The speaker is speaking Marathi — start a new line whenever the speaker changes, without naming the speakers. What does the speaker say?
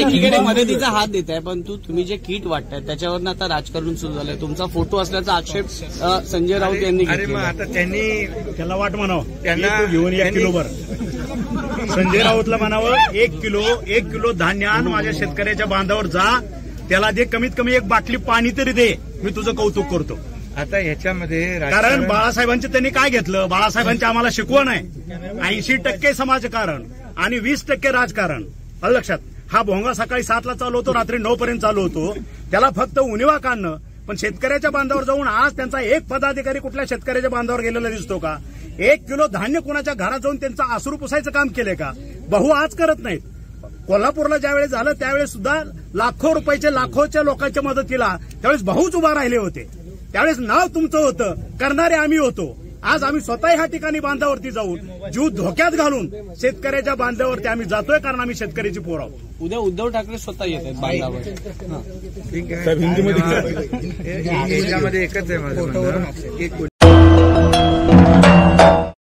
एकीकडे मदतीचा हात देत आहे, पण तुम्ही जे किट वाटताय त्याच्यावरनं आता राजकारण सुरू झालंय. तुमचा फोटो असल्याचा आक्षेप संजय राऊत यांनी
अरे मग आता त्यांनी
त्याला वाट म्हणावं, त्यांना घेऊन 1 किलोभर संजय राऊतला म्हणावं 1 किलो धान्य आण, माझ्या शेतकऱ्याच्या बांधावर जा, त्याला दे, कमीत कमी 1 बाटली पाणी तरी दे, मी तुझं कौतुक करतो.
आता ह्याच्यामध्ये
कारण बाळासाहेबांचे त्यांनी काय घेतलं, बाळासाहेबांची आम्हाला शिकवण आहे 80% समाजकारण आणि 20% राजकारण. लक्षात, हा भोंगा सकाळी 7ला चालू होतो, रात्री 9 पर्यंत चालू होतो, त्याला फक्त उणिवा काढणं. पण शेतकऱ्याच्या बांधावर जाऊन आज त्यांचा एक पदाधिकारी कुठल्या शेतकऱ्याच्या बांधावर गेलेला दिसतो का? 1 किलो धान्य कुणाच्या घरात जाऊन त्यांचं आसरू पुसायचं काम केलंय का? भाऊ आज करत नाहीत. कोल्हापूरला ज्यावेळेस झालं त्यावेळेस सुद्धा लाखोच्या लोकांच्या मदतीला त्यावेळेस भाऊच उभा राहिले होते. त्यावेळेस नाव तुमचं होतं, करणारे आम्ही होतो. आज आम्ही स्वतः ह्या ठिकाणी बांधावरती जाऊन जीव धोक्यात घालून शेतकऱ्याच्या बांधावरती आम्ही जातोय, कारण आम्ही शेतकऱ्याची पोर आहोत.
उद्या उद्धव ठाकरे स्वतः येत आहेत बांधावर.
ठीक आहे, हिंदीमध्ये एकच आहे माझं.